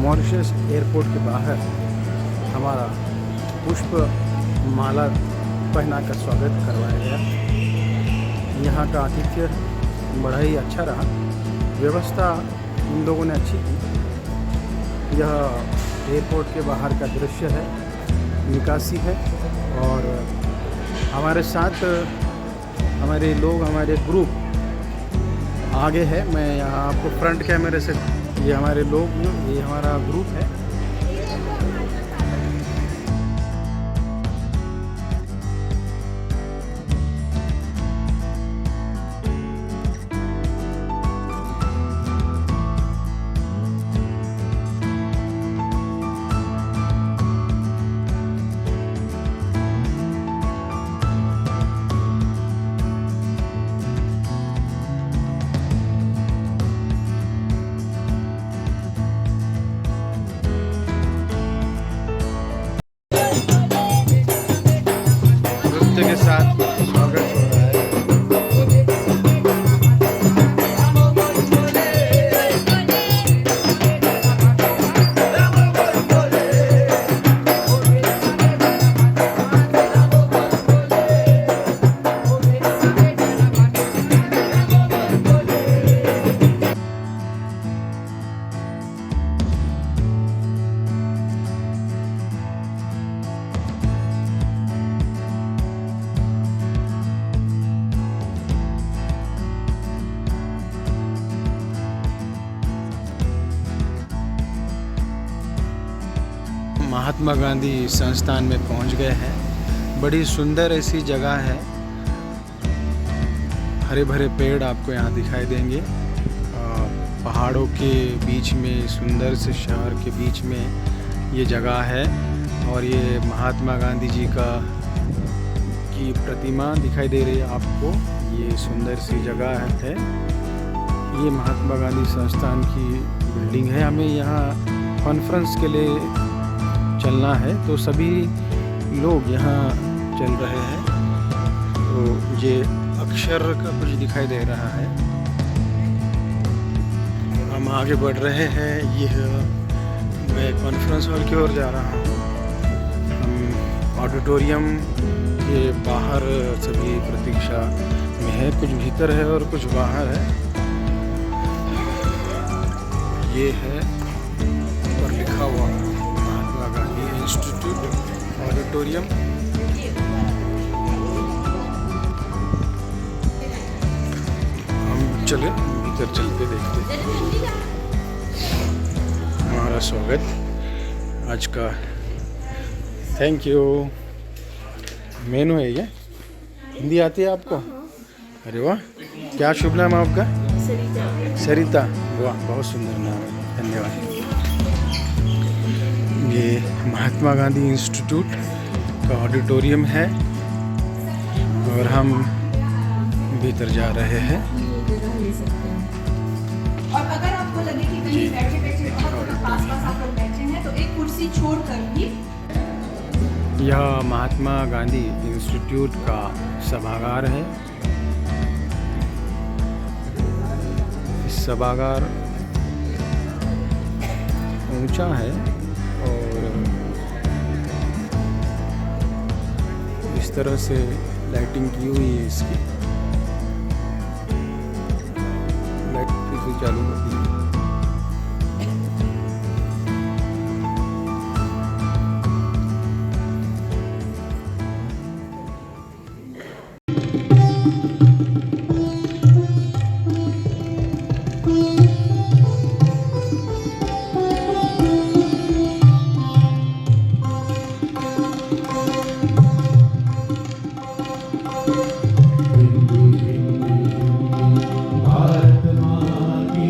Mauritius airport के बाहर हमारा पुष्प माला पहना कर स्वागत करवाया गया। यहाँ का आतिथ्य बड़ा ही अच्छा रहा, व्यवस्था इन लोगों ने अच्छी की। यह एयरपोर्ट के बाहर का दृश्य है, निकासी है, और हमारे साथ हमारे लोग, हमारे ग्रुप आगे है। मैं यहाँ आपको फ्रंट कैमरे से, ये हमारे लोग, ये हमारा ग्रुप है। के साथ स्वागत हो रहा है। महात्मा गांधी संस्थान में पहुंच गए हैं। बड़ी सुंदर ऐसी जगह है, हरे भरे पेड़ आपको यहाँ दिखाई देंगे। पहाड़ों के बीच में, सुंदर से शहर के बीच में ये जगह है। और ये महात्मा गांधी जी की प्रतिमा दिखाई दे रही है आपको। ये सुंदर सी जगह है। ये महात्मा गांधी संस्थान की बिल्डिंग है। हमें यहाँ कॉन्फ्रेंस के लिए चलना है, तो सभी लोग यहाँ चल रहे हैं। तो ये अक्षर का कुछ दिखाई दे रहा है। हम आगे बढ़ रहे हैं। यह मैं कॉन्फ्रेंस हॉल की ओर जा रहा हूँ। हम ऑडिटोरियम के बाहर सभी प्रतीक्षा में है, कुछ भीतर है और कुछ बाहर है। ये है और लिखा हुआ महात्मा गांधी इंस्टीट्यूट ऑडिटोरियम। हम चले भीतर, चलते देखते हमारा स्वागत आज का। Thank you. मेनू है ये, हिंदी आती है आपको? अरे वाह, क्या शुभ नाम है आपका? सरिता। वाह, बहुत सुंदर नाम है, धन्यवाद। ये महात्मा गांधी इंस्टीट्यूट का ऑडिटोरियम है और हम भीतर जा रहे हैं। और अगर आपको लगे कि कहीं बैठे और पास आप लोग बैठे हैं तो एक कुर्सी छोड़कर भी। यह महात्मा गांधी इंस्टीट्यूट का सभागार है। सभागार ऊंचा है और इस तरह से लाइटिंग की हुई है। इसकी लाइट फिर से चालू कर दी। भारत माँ की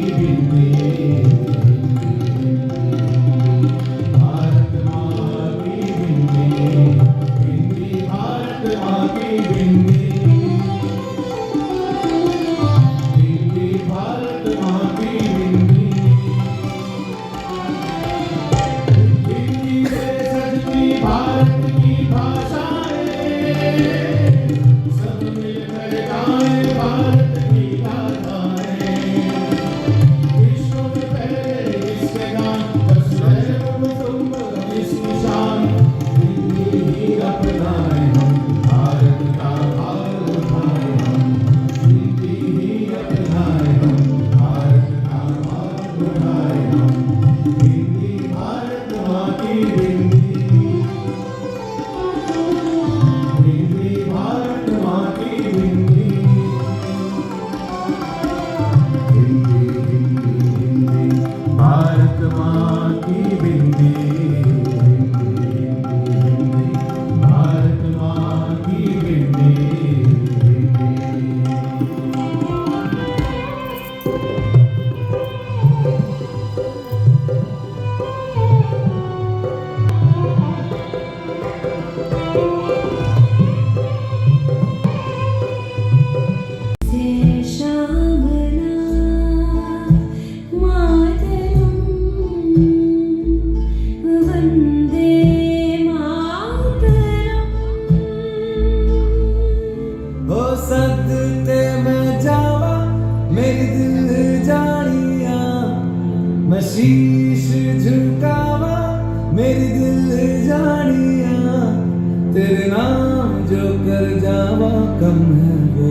तेरे नाम जो कर जावा कम है वो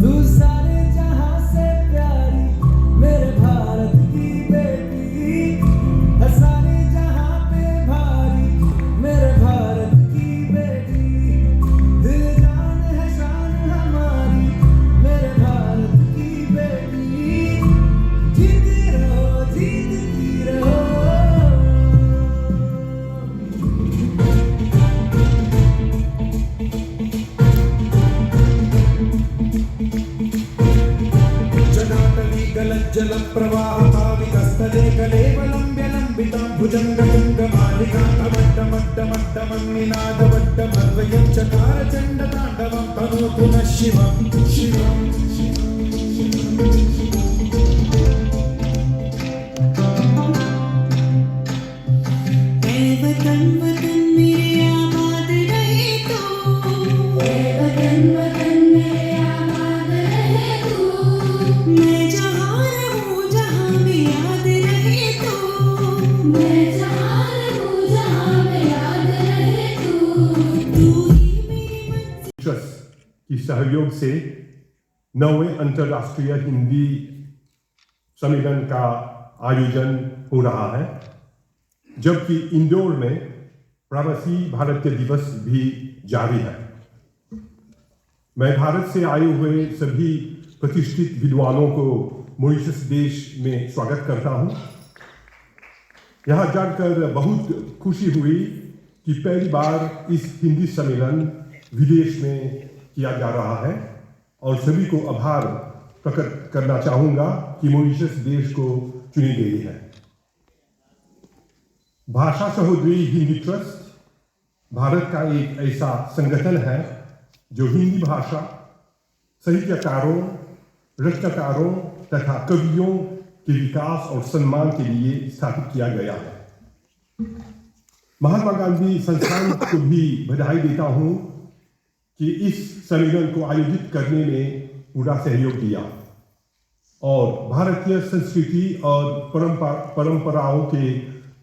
तू सारे जहां से प्यारी मेरे भारत की बेटी है सारे जहां पे भारी मेरे भारत की बेटी दिल जान है शान हमारी मेरे भारत की बेटी जीती रहो जीतती रहो जनातली गलज्जलं प्रवाहपावितस्थले कलेवलम्ब्य लम्बितां भुजङ्गजङ्गमालिकां कमड्डमड्डमड्डमन्निनादवड्डमर्वयं चकार चण्डताण्डवं तनोतु नः शिवं शिवं वतन वतन मेरे आबाद रहे तू वतन वतन मेरे आबाद रहे तू मैं जहाँ रहूँ जहाँ में याद रहे तू मैं जहाँ रहूँ जहाँ में याद रहे तू तू ही मेरी ट्रस्ट की सहयोग से 9वें अंतर्राष्ट्रीय हिंदी सम्मेलन का आयोजन हो रहा है, जबकि इंदौर में प्रवासी भारतीय दिवस भी जारी है। मैं भारत से आए हुए सभी प्रतिष्ठित विद्वानों को मॉरिशस देश में स्वागत करता हूं। यह जानकर बहुत खुशी हुई कि पहली बार इस हिंदी सम्मेलन विदेश में किया जा रहा है और सभी को आभार प्रकट करना चाहूँगा कि मॉरिशस देश को चुनी गई है। भाषा सहोदरी हिंदी ट्रस्ट भारत का एक ऐसा संगठन है जो हिंदी भाषा साहित्यकारों, रचनाकारों तथा कवियों के विकास और सम्मान के लिए स्थापित किया गया है। महात्मा गांधी संस्थान को भी बधाई देता हूँ कि इस सम्मेलन को आयोजित करने में पूरा सहयोग दिया और भारतीय संस्कृति और परंपराओं के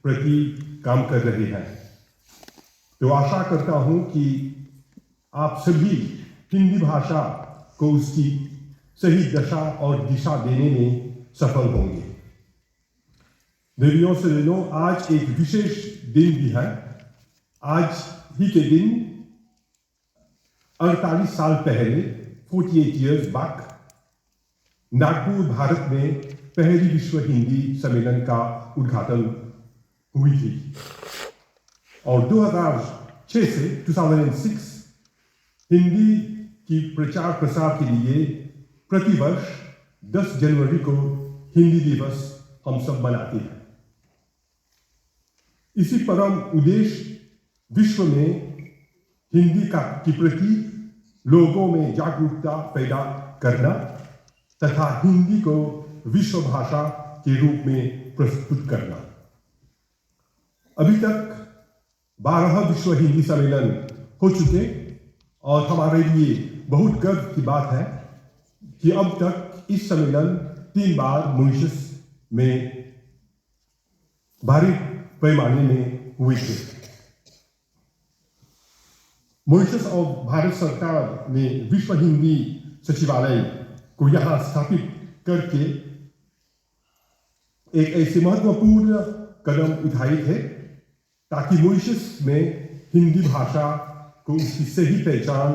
प्रति काम कर रहे हैं। तो आशा करता हूं कि आप सभी हिंदी भाषा को उसकी सही दशा और दिशा देने में सफल होंगे। देवियों से दिनों आज एक विशेष दिन भी है। आज ही के दिन 48 साल पहले 48 years back नागपुर भारत में पहली विश्व हिंदी सम्मेलन का उद्घाटन हुई थी और 2006 से 2006 हिंदी की प्रचार प्रसार के लिए प्रतिवर्ष 10 जनवरी को हिंदी दिवस हम सब मनाते हैं। इसी परम उद्देश्य विश्व में हिंदी के प्रति लोगों में जागरूकता पैदा करना तथा हिंदी को विश्व भाषा के रूप में प्रस्तुत करना। अभी तक 12 विश्व हिंदी सम्मेलन हो चुके और हमारे लिए बहुत गर्व की बात है कि अब तक इस सम्मेलन 3 बार मॉरिशस में भारी पैमाने में हुए थे। मॉरिशस और भारत सरकार ने विश्व हिंदी सचिवालय को यहाँ स्थापित करके एक ऐसे महत्वपूर्ण कदम उठाए थे ताकि मॉरिशस में हिंदी भाषा को उसकी सही पहचान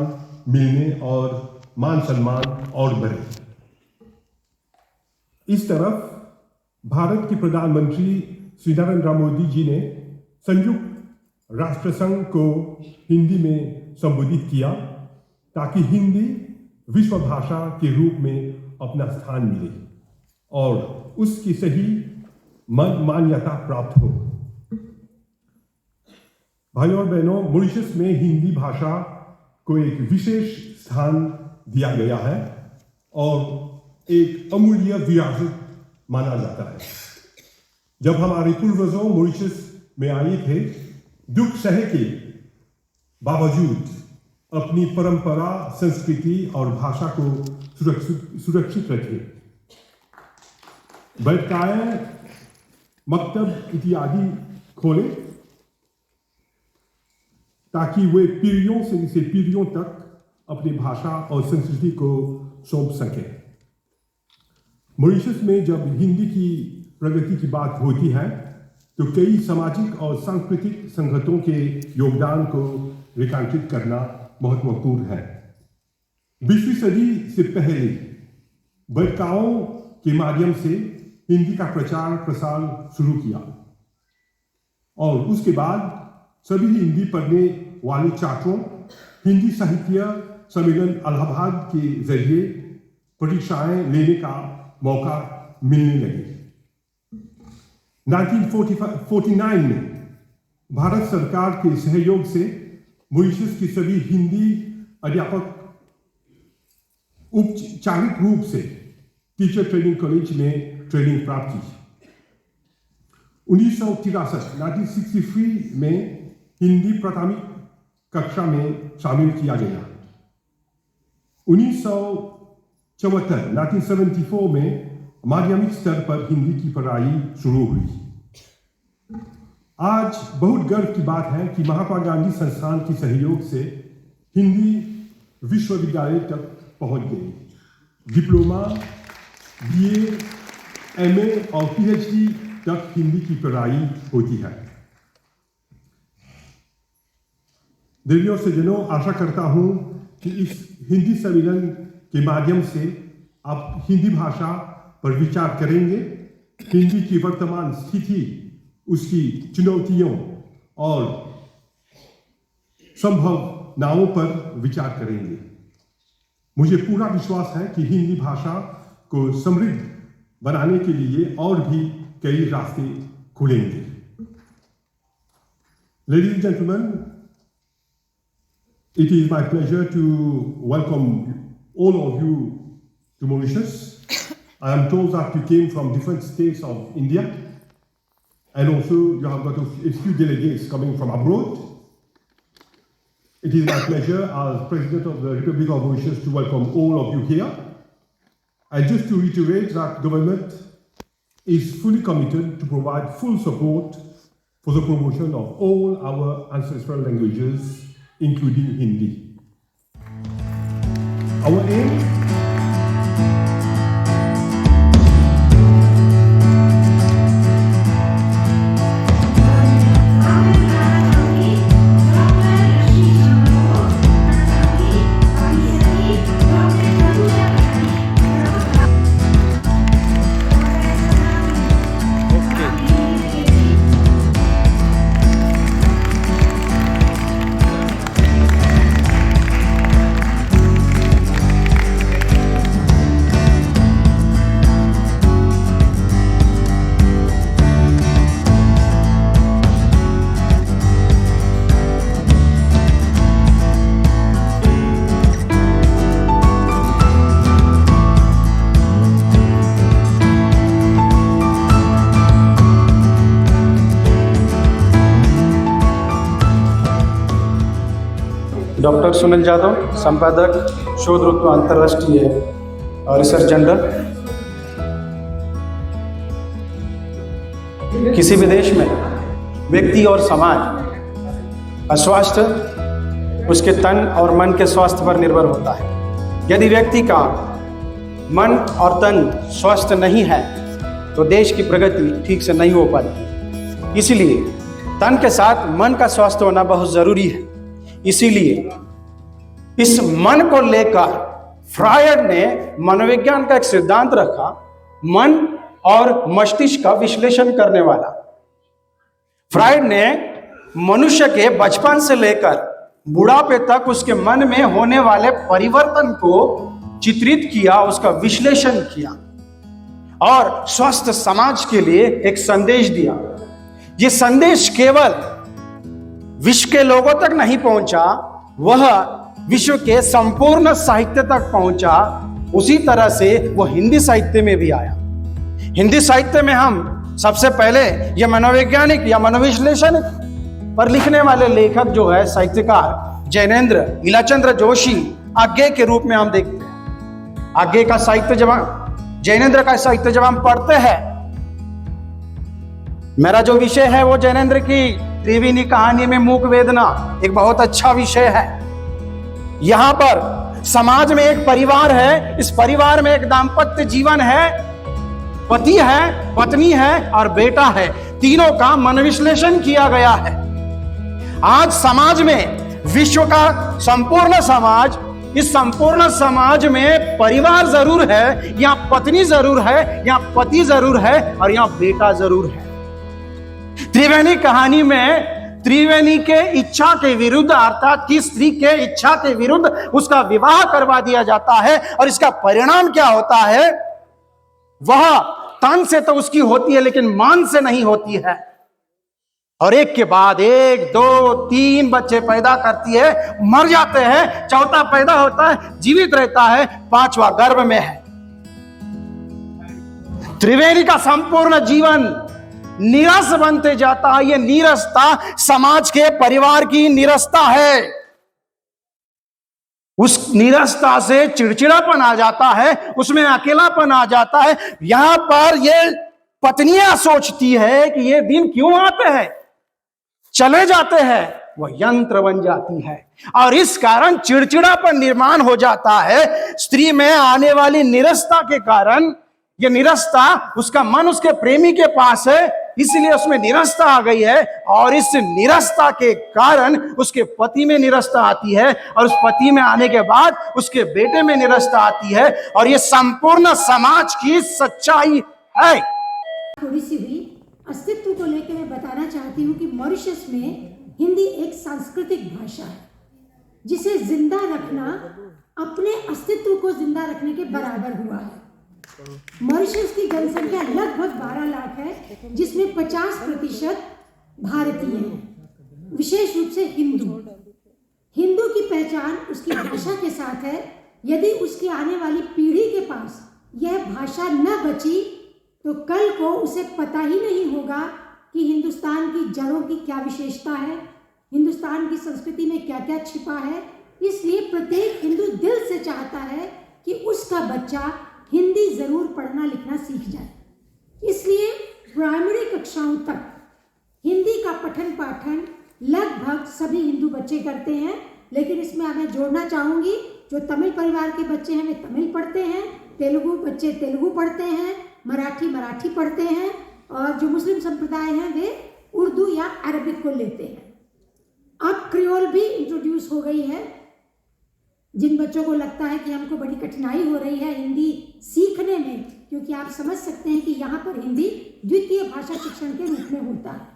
मिलने और मान सम्मान और बढ़े। इस तरफ भारत के प्रधानमंत्री श्री नरेंद्र मोदी जी ने संयुक्त राष्ट्र संघ को हिंदी में संबोधित किया ताकि हिंदी विश्व भाषा के रूप में अपना स्थान मिले और उसकी सही मान्यता प्राप्त हो। भाइयों और बहनों, मॉरिशस में हिंदी भाषा को एक विशेष स्थान दिया गया है और एक अमूल्य विरासत माना जाता है। जब हमारे पूर्वजों मॉरिशस में आए थे, दुख सहे के बावजूद अपनी परंपरा, संस्कृति और भाषा को सुरक्षित रखे। बैठकाएं मकतब इत्यादि खोले ताकि वे पीढ़ियों से पीढ़ियों तक अपनी भाषा और संस्कृति को सौंप सकें। मॉरिशस में जब हिंदी की प्रगति की बात होती है तो कई सामाजिक और सांस्कृतिक संगठनों के योगदान को रेखांकित करना महत्वपूर्ण है। 20वीं सदी से पहले बटकाओं के माध्यम से हिंदी का प्रचार प्रसार शुरू किया और उसके बाद सभी हिंदी पढ़ने वाले छात्रों हिंदी साहित्य सम्मेलन इलाहाबाद के जरिए परीक्षाएं लेने का मौका मिलने लगे। 1949 में भारत सरकार के सहयोग से मॉरिशस के सभी हिंदी अध्यापक औपचारिक रूप से टीचर ट्रेनिंग कॉलेज में ट्रेनिंग प्राप्त की। 1963 में हिंदी प्राथमिक कक्षा में शामिल किया गया। 1974 में माध्यमिक स्तर पर हिंदी की पढ़ाई शुरू हुई। आज बहुत गर्व की बात है कि महात्मा गांधी संस्थान के सहयोग से हिंदी विश्वविद्यालय तक पहुंच गई। डिप्लोमा, BA, MA और PhD तक हिंदी की पढ़ाई होती है। देवियों से जनों, आशा करता हूं कि इस हिंदी सम्मेलन के माध्यम से आप हिंदी भाषा पर विचार करेंगे, हिंदी की वर्तमान स्थिति, उसकी चुनौतियों और संभावनाओं पर विचार करेंगे। मुझे पूरा विश्वास है कि हिंदी भाषा को समृद्ध बनाने के लिए और भी कई रास्ते खुलेंगे। Ladies and gentlemen, it is my pleasure to welcome all of you to Mauritius. I am told that you came from different states of India, and also you have got a few delegates coming from abroad. It is my pleasure as President of the Republic of Mauritius to welcome all of you here. And just to reiterate that government is fully committed to provide full support for the promotion of all our ancestral languages, including Hindi. Our aim doctor Sunil Yadav, संपादक शोध ऋतु अंतर्राष्ट्रीय research journal. किसी भी देश में व्यक्ति और समाज का स्वास्थ्य उसके तन और मन के स्वास्थ्य पर निर्भर होता है। यदि व्यक्ति का मन और तन स्वस्थ नहीं है तो देश की प्रगति ठीक से नहीं हो पाती। इसलिए तन के साथ मन का स्वास्थ्य होना बहुत जरूरी है। इसीलिए इस मन को लेकर फ्रायड ने मनोविज्ञान का एक सिद्धांत रखा, मन और मस्तिष्क का विश्लेषण करने वाला। फ्रायड ने मनुष्य के बचपन से लेकर बुढ़ापे तक उसके मन में होने वाले परिवर्तन को चित्रित किया, उसका विश्लेषण किया और स्वस्थ समाज के लिए एक संदेश दिया। ये संदेश केवल विश्व के लोगों तक नहीं पहुंचा, वह विश्व के संपूर्ण साहित्य तक पहुंचा। उसी तरह से वो हिंदी साहित्य में भी आया। हिंदी साहित्य में हम सबसे पहले ये मनोवैज्ञानिक या मनोविश्लेषण पर लिखने वाले लेखक जो है साहित्यकार जैनेन्द्र इलाचंद्र जोशी आज्ञे के रूप में हम देखते हैं। आज्ञे का साहित्य जब जैनेन्द्र का साहित्य जब हम पढ़ते हैं मेरा जो विषय है वो जैनेंद्र की त्रिवेणी कहानी में मूक वेदना एक बहुत अच्छा विषय है। यहां पर समाज में एक परिवार है, इस परिवार में एक दाम्पत्य जीवन है, पति है, पत्नी है और बेटा है। तीनों का मन विश्लेषण किया गया है। आज समाज में, विश्व का संपूर्ण समाज, इस संपूर्ण समाज में परिवार जरूर है, यहां पत्नी जरूर है, यहां पति जरूर है और यहां बेटा जरूर है। त्रिवेणी कहानी में त्रिवेणी के इच्छा के विरुद्ध, अर्थात कि स्त्री के इच्छा के विरुद्ध उसका विवाह करवा दिया जाता है और इसका परिणाम क्या होता है? वह तन से तो उसकी होती है लेकिन मन से नहीं होती है और एक के बाद एक, 2, 3 बच्चे पैदा करती है, मर जाते हैं, चौथा पैदा होता है, जीवित रहता है, 5वां गर्भ में है। त्रिवेणी का संपूर्ण जीवन नीरस बनते जाता है। यह नीरसता समाज के, परिवार की नीरसता है। उस नीरसता से चिड़चिड़ापन आ जाता है, उसमें अकेलापन आ जाता है। यहां पर ये पत्नियां सोचती है कि ये दिन क्यों आते हैं, चले जाते हैं, वह यंत्र बन जाती है और इस कारण चिड़चिड़ापन निर्माण हो जाता है। स्त्री में आने वाली नीरसता के कारण, ये नीरसता, उसका मन उसके प्रेमी के पास है, इसलिए उसमें निरस्ता आ गई है और इस निरस्ता के कारण उसके पति में निरस्ता आती है और उस पति में आने के बाद उसके बेटे में निरस्ता आती है और ये संपूर्ण समाज की सच्चाई है। थोड़ी सी हुई अस्तित्व को लेकर मैं बताना चाहती हूँ कि मॉरिशस में हिंदी एक सांस्कृतिक भाषा है जिसे जिंदा रखना अपने अस्तित्व को जिंदा रखने के बराबर हुआ है। मॉरिशस की जनसंख्या लगभग 12 लाख है जिसमें 50% भारतीय हैं, विशेष रूप से हिंदू। हिंदू की पहचान उसकी भाषा के साथ है। यदि उसकी आने वाली पीढ़ी के पास यह भाषा न बची तो कल को उसे पता ही नहीं होगा कि हिंदुस्तान की जड़ों की क्या विशेषता है, हिंदुस्तान की संस्कृति में क्या क्या छिपा है। इसलिए प्रत्येक हिंदू दिल से चाहता है कि उसका बच्चा हिंदी जरूर पढ़ना लिखना सीख जाए। इसलिए प्राइमरी कक्षाओं तक हिंदी का पठन पाठन लगभग सभी हिंदू बच्चे करते हैं, लेकिन इसमें मैं जोड़ना चाहूँगी जो तमिल परिवार के बच्चे हैं वे तमिल पढ़ते हैं, तेलुगु बच्चे तेलुगु पढ़ते हैं, मराठी पढ़ते हैं और जो मुस्लिम संप्रदाय हैं वे उर्दू या अरबिक को लेते हैं। अब क्रियोल भी इंट्रोड्यूस हो गई है। जिन बच्चों को लगता है कि हमको बड़ी कठिनाई हो रही है हिंदी सीखने में, क्योंकि आप समझ सकते हैं कि यहाँ पर हिंदी द्वितीय भाषा शिक्षण के रूप में होता है,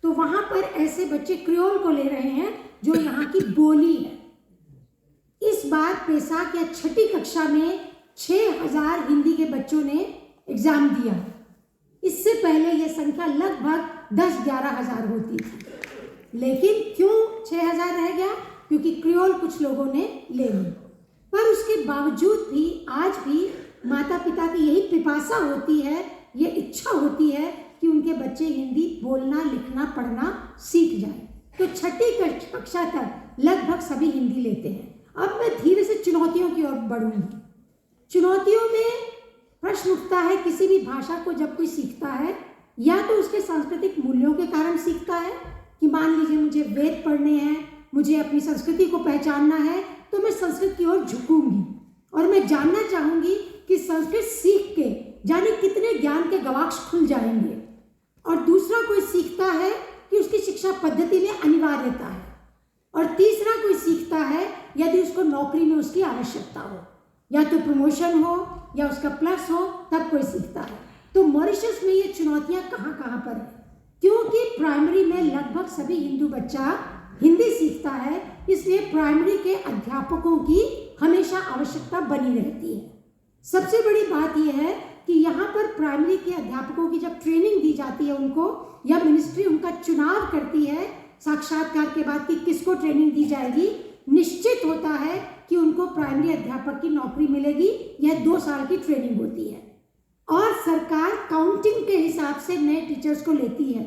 तो वहाँ पर ऐसे बच्चे क्रियोल को ले रहे हैं जो यहाँ की बोली है। इस बार पेशाक या 6ठी कक्षा में 6000 हिंदी के बच्चों ने एग्जाम दिया। इससे पहले यह संख्या लगभग 10-11 हज़ार होती थी, लेकिन क्यों 6000 रह गया? क्योंकि क्रियोल कुछ लोगों ने ले ली। पर उसके बावजूद भी आज भी माता पिता की यही पिपासा होती है, ये इच्छा होती है कि उनके बच्चे हिंदी बोलना लिखना पढ़ना सीख जाए। तो 6ठी कक्षा तक लगभग सभी हिंदी लेते हैं। अब मैं धीरे से चुनौतियों की ओर बढ़ूंगी। चुनौतियों में प्रश्न उठता है, किसी भी भाषा को जब कोई सीखता है या तो उसके सांस्कृतिक मूल्यों के कारण सीखता है कि मान लीजिए मुझे वेद पढ़ने हैं, मुझे अपनी संस्कृति को पहचानना है, तो मैं संस्कृत की ओर झुकूंगी और मैं जानना चाहूंगी कि संस्कृत सीख के जाने कितने ज्ञान के गवाक्ष खुल जाएंगे। और दूसरा कोई सीखता है कि उसकी शिक्षा पद्धति में अनिवार्यता है, और तीसरा कोई सीखता है यदि उसको नौकरी में उसकी आवश्यकता हो, या तो प्रमोशन हो या उसका प्लस हो, तब कोई सीखता है। तो मॉरिशस में ये चुनौतियां कहाँ कहाँ पर है? क्योंकि प्राइमरी में लगभग सभी हिंदू बच्चा हिंदी सीखता है, इसलिए प्राइमरी के अध्यापकों की हमेशा आवश्यकता बनी रहती है। सबसे बड़ी बात यह है कि यहाँ पर प्राइमरी के अध्यापकों की जब ट्रेनिंग दी जाती है उनको, या मिनिस्ट्री उनका चुनाव करती है साक्षात्कार के बाद कि किसको ट्रेनिंग दी जाएगी, निश्चित होता है कि उनको प्राइमरी अध्यापक की नौकरी मिलेगी। यह 2 साल की ट्रेनिंग होती है और सरकार काउंटिंग के हिसाब से नए टीचर्स को लेती है,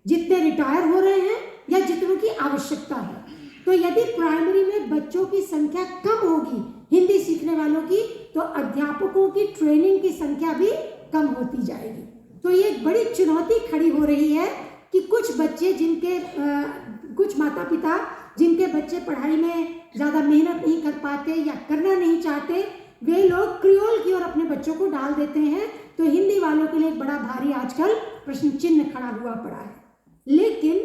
जितने रिटायर हो रहे हैं या जितनों की आवश्यकता है। तो यदि प्राइमरी में बच्चों की संख्या कम होगी हिंदी सीखने वालों की, तो अध्यापकों की ट्रेनिंग की संख्या भी कम होती जाएगी। तो ये एक बड़ी चुनौती खड़ी हो रही है कि कुछ बच्चे कुछ माता पिता जिनके बच्चे पढ़ाई में ज़्यादा मेहनत नहीं कर पाते या करना नहीं चाहते, वे लोग क्रियोल की ओर अपने बच्चों को डाल देते हैं। तो हिंदी वालों के लिए एक बड़ा भारी आजकल प्रश्न चिन्ह खड़ा हुआ पड़ा है। लेकिन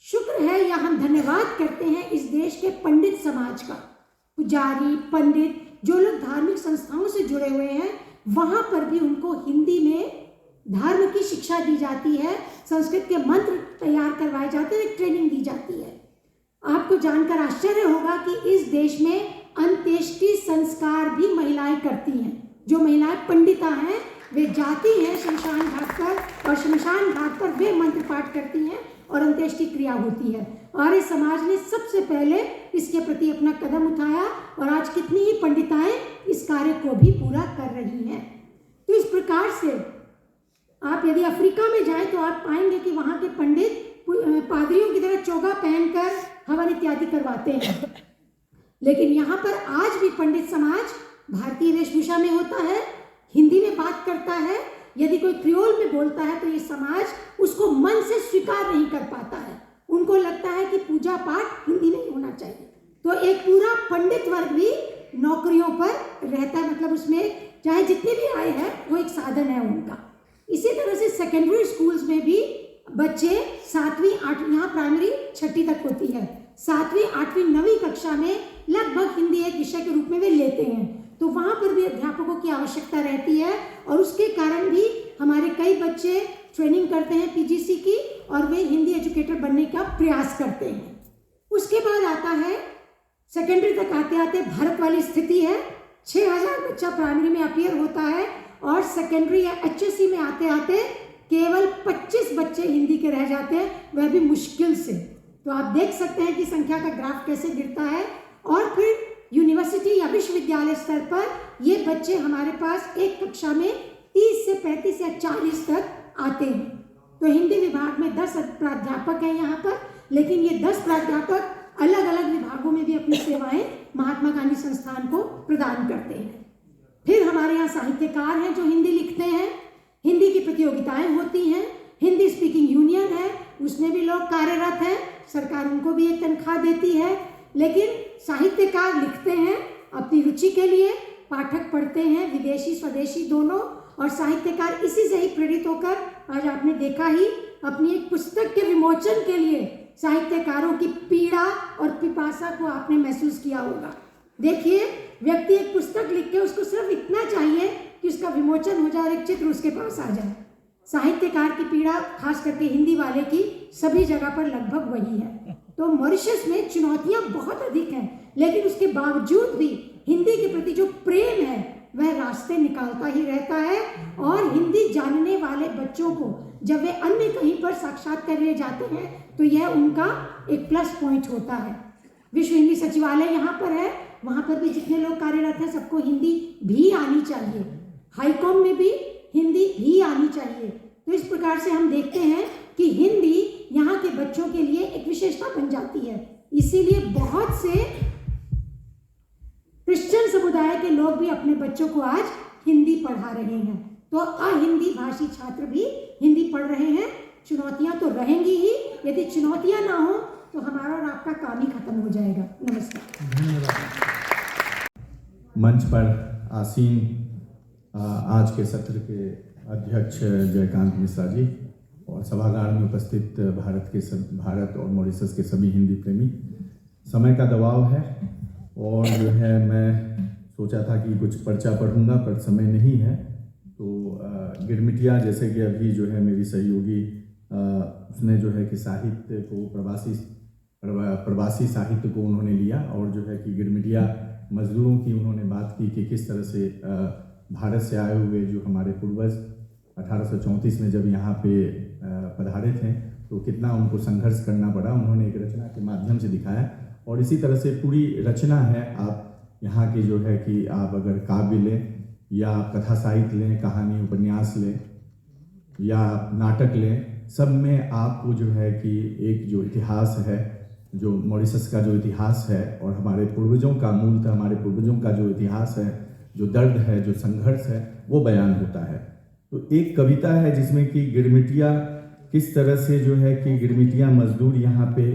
शुक्र है या हम धन्यवाद करते हैं इस देश के पंडित समाज का, पुजारी, पंडित, जो लोग धार्मिक संस्थाओं से जुड़े हुए हैं, वहाँ पर भी उनको हिंदी में धर्म की शिक्षा दी जाती है, संस्कृत के मंत्र तैयार करवाए जाते हैं, ट्रेनिंग दी जाती है। आपको जानकर आश्चर्य होगा कि इस देश में अंत्येष्टि संस्कार भी महिलाएं करती हैं। जो महिलाएं पंडिता हैं वे जाती हैं शमशान घाट पर, और शमशान घाट पर वे मंत्र पाठ करती हैं और अंत्येष्टि क्रिया होती है। आर्य समाज ने सबसे पहले इसके प्रति अपना कदम उठाया और आज कितनी ही पंडिताएं इस कार्य को भी पूरा कर रही हैं। तो इस प्रकार से आप यदि अफ्रीका में जाएं तो आप पाएंगे कि वहाँ के पंडित पादरियों की तरह चोगा पहनकर हवन इत्यादि करवाते हैं। लेकिन यहाँ पर आज भी पंडित समाज भारतीय वेशभूषा में होता है, हिंदी में बात करता है। यदि कोई क्रियोल में बोलता है तो ये समाज उसको मन से स्वीकार नहीं कर पाता है। उनको लगता है कि पूजा पाठ हिंदी में ही होना चाहिए। तो एक पूरा पंडित वर्ग भी नौकरियों पर रहता है, मतलब उसमें चाहे जितनी भी आय है वो एक साधन है उनका। इसी तरह से सेकेंडरी स्कूल्स में भी बच्चे 7वीं 8वीं, यहाँ प्राइमरी 6ठी तक होती है, 7वीं 8वीं 9वीं कक्षा में लगभग हिंदी एक विषय के रूप में वे लेते हैं। तो वहाँ पर भी अध्यापकों की आवश्यकता रहती है और उसके कारण भी हमारे कई बच्चे ट्रेनिंग करते हैं पीजीसी की और वे हिंदी एजुकेटर बनने का प्रयास करते हैं। उसके बाद आता है सेकेंडरी तक आते आते भारत वाली स्थिति है। 6000 बच्चा प्राइमरी में अपीयर होता है और सेकेंडरी या एचएससी में आते आते केवल 25 बच्चे हिंदी के रह जाते हैं, वह भी मुश्किल से। तो आप देख सकते हैं कि संख्या का ग्राफ कैसे गिरता है। और फिर यूनिवर्सिटी या विश्वविद्यालय स्तर पर ये बच्चे हमारे पास एक कक्षा में 30 से 35 या 40 तक आते हैं। तो हिंदी विभाग में 10 प्राध्यापक हैं यहाँ पर, लेकिन ये 10 प्राध्यापक अलग अलग विभागों में भी अपनी सेवाएं महात्मा गांधी संस्थान को प्रदान करते हैं। फिर हमारे यहाँ साहित्यकार हैं जो हिंदी लिखते हैं, हिंदी की प्रतियोगिताएं होती हैं, हिंदी स्पीकिंग यूनियन है, उसमें भी लोग कार्यरत हैं, सरकार उनको भी एक तनख्वाह देती है। लेकिन साहित्यकार लिखते हैं अपनी रुचि के लिए, पाठक पढ़ते हैं, विदेशी स्वदेशी दोनों, और साहित्यकार इसी से ही प्रेरित होकर आज आपने देखा ही अपनी एक पुस्तक के विमोचन के लिए साहित्यकारों की पीड़ा और पिपासा को आपने महसूस किया होगा। देखिए, व्यक्ति एक पुस्तक लिख के उसको सिर्फ इतना चाहिए कि उसका विमोचन हो जाए और एक चित्र उसके पास आ जाए। साहित्यकार की पीड़ा खास करके हिंदी वाले की सभी जगह पर लगभग वही है। तो मॉरिशस में चुनौतियां बहुत अधिक हैं, लेकिन उसके बावजूद भी हिंदी के प्रति जो प्रेम है वह रास्ते निकालता ही रहता है। और हिंदी जानने वाले बच्चों को जब वे अन्य कहीं पर साक्षात्कार लिए जाते हैं तो यह उनका एक प्लस पॉइंट होता है। विश्व हिंदी सचिवालय यहाँ पर है, वहाँ पर भी जितने लोग कार्यरत हैं सबको हिंदी भी आनी चाहिए। हाईकॉम में भी हिंदी भी आनी चाहिए। तो इस प्रकार से हम देखते हैं कि हिंदी यहाँ के बच्चों के लिए एक विशेषता बन जाती है। इसीलिए बहुत से क्रिश्चियन समुदाय के लोग भी अपने बच्चों को आज हिंदी पढ़ा रहे हैं। तो अहिंदी भाषी छात्र भी हिंदी पढ़ रहे हैं। चुनौतियां तो रहेंगी ही, यदि चुनौतियां ना हो तो हमारा और आपका काम ही खत्म हो जाएगा। नमस्कार। धन्यवाद। मंच पर आसीन आज के सत्र के अध्यक्ष जयकांत मिश्रा जी और सभागार में उपस्थित भारत और मॉरिशस के सभी हिंदी प्रेमी, समय का दबाव है और जो है मैं सोचा था कि कुछ पर्चा पढ़ूंगा पर समय नहीं है। तो गिरमिटिया जैसे कि अभी जो है मेरी सहयोगी उसने जो है कि साहित्य को प्रवासी साहित्य को उन्होंने लिया और जो है कि गिरमिटिया मजदूरों की उन्होंने बात की कि किस तरह से भारत से आए हुए जो हमारे पूर्वज 1834 में जब यहाँ पे पधारे थे तो कितना उनको संघर्ष करना पड़ा, उन्होंने एक रचना के माध्यम से दिखाया। और इसी तरह से पूरी रचना है, आप यहाँ की जो है कि आप अगर काव्य लें या कथा साहित्य लें, कहानी उपन्यास लें या नाटक लें, सब में आपको जो है कि एक जो इतिहास है, जो मॉरिशस का जो इतिहास है और हमारे पूर्वजों का मूलतः हमारे पूर्वजों का जो इतिहास है, जो दर्द है, जो संघर्ष है, वो बयान होता है। तो एक कविता है जिसमें कि गिरमिटिया किस तरह से जो है कि गिरमिटिया मजदूर यहाँ पे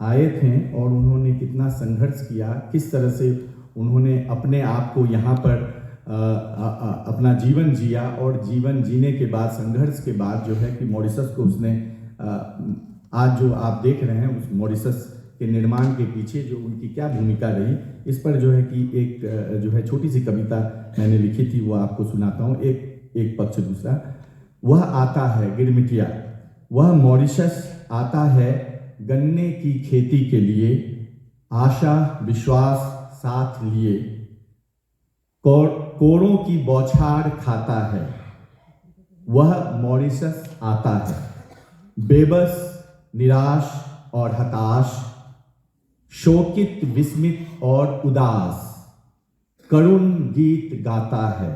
आए थे और उन्होंने कितना संघर्ष किया, किस तरह से उन्होंने अपने आप को यहाँ पर अपना जीवन जिया और जीवन जीने के बाद, संघर्ष के बाद जो है कि मॉरिशस को उसने आज जो आप देख रहे हैं उस मॉरिशस के निर्माण के पीछे जो उनकी क्या भूमिका रही, इस पर जो है कि एक जो है छोटी सी कविता मैंने लिखी थी, वो आपको सुनाता हूँ। एक पक्ष दूसरा। वह आता है गिरमिटिया, वह मॉरिशस आता है गन्ने की खेती के लिए, आशा विश्वास साथ लिए, कोड़ों की बौछार खाता है। वह मॉरिशस आता है बेबस, निराश और हताश, शोकित, विस्मित और उदास, करुण गीत गाता है।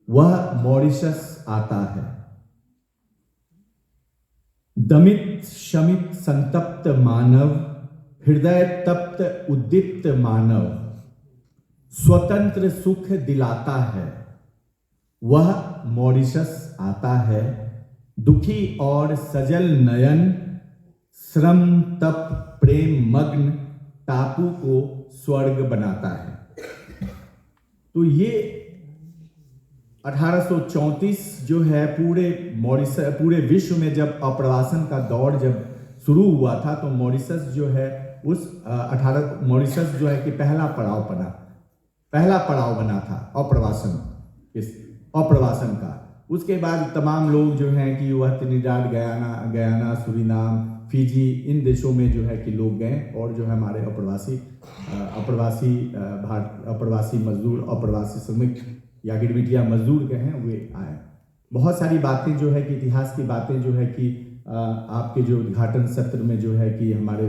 वह मॉरिशस आता है दमित, शमित, संतप्त मानव, हृदय तप्त उद्दीप्त मानव, स्वतंत्र सुख दिलाता है। वह मॉरिशस आता है दुखी और सजल नयन, श्रम तप प्रेम मग्न, टापू को स्वर्ग बनाता है। तो ये 1834 जो है पूरे विश्व में जब अप्रवासन का दौर जब शुरू हुआ था, तो मॉरिशस जो है मॉरिशस जो है कि पहला पड़ाव बना था अप्रवासन का। उसके बाद तमाम लोग जो हैं कि वह त्रिनिदाद, गयाना, सूरीनाम, फिजी, इन देशों में जो है कि लोग गए और जो है हमारे अप्रवासी मजदूर, अप्रवासी श्रमिक या गिरमिटिया मजदूर गए हैं, वे आए। बहुत सारी बातें जो है कि इतिहास की बातें जो है कि आपके जो उद्घाटन सत्र में जो है कि हमारे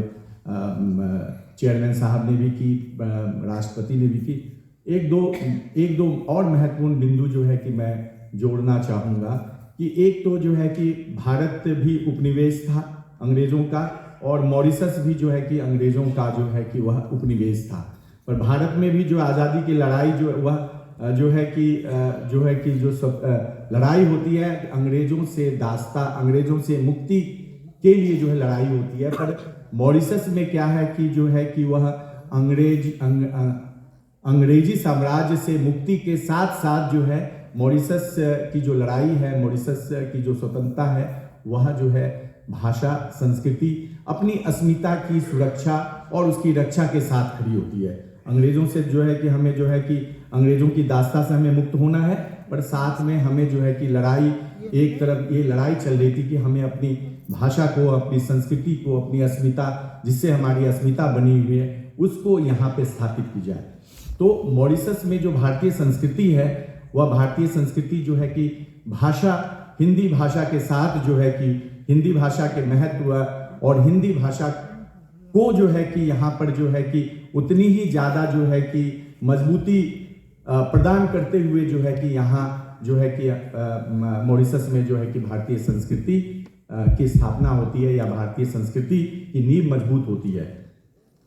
चेयरमैन साहब ने भी की, राष्ट्रपति ने भी की। एक दो और महत्वपूर्ण बिंदु जो है कि मैं जोड़ना चाहूँगा कि एक तो जो है कि भारत भी उपनिवेश था अंग्रेज़ों का, और मॉरिशस भी जो है कि अंग्रेज़ों का जो है कि वह उपनिवेश था। पर भारत में भी जो आज़ादी की लड़ाई जो है कि जो सब लड़ाई होती है अंग्रेज़ों से मुक्ति के लिए जो है लड़ाई होती है। पर मॉरिशस में क्या है कि जो है कि वह अंग्रेजी साम्राज्य से मुक्ति के साथ साथ जो है मॉरिशस की जो लड़ाई है, मॉरिशस की जो स्वतंत्रता है, वह जो है भाषा, संस्कृति, अपनी अस्मिता की सुरक्षा और उसकी रक्षा के साथ खड़ी होती है। अंग्रेज़ों से जो है कि हमें जो है कि अंग्रेज़ों की दास्ता से हमें मुक्त होना है, पर साथ में हमें जो है कि लड़ाई, एक तरफ ये लड़ाई चल रही थी कि हमें अपनी भाषा को, अपनी संस्कृति को, अपनी अस्मिता, जिससे हमारी अस्मिता बनी हुई है, उसको यहाँ पे स्थापित की जाए। तो मॉरिशस में जो भारतीय संस्कृति है, वह भारतीय संस्कृति जो है कि भाषा, हिंदी भाषा के साथ जो है कि हिंदी भाषा के महत्व और हिंदी भाषा को जो है कि यहाँ पर जो है कि उतनी ही ज़्यादा जो है कि मजबूती प्रदान करते हुए जो है कि यहाँ जो है कि मॉरिशस में जो है कि भारतीय संस्कृति की स्थापना होती है या भारतीय संस्कृति की नींव मजबूत होती है।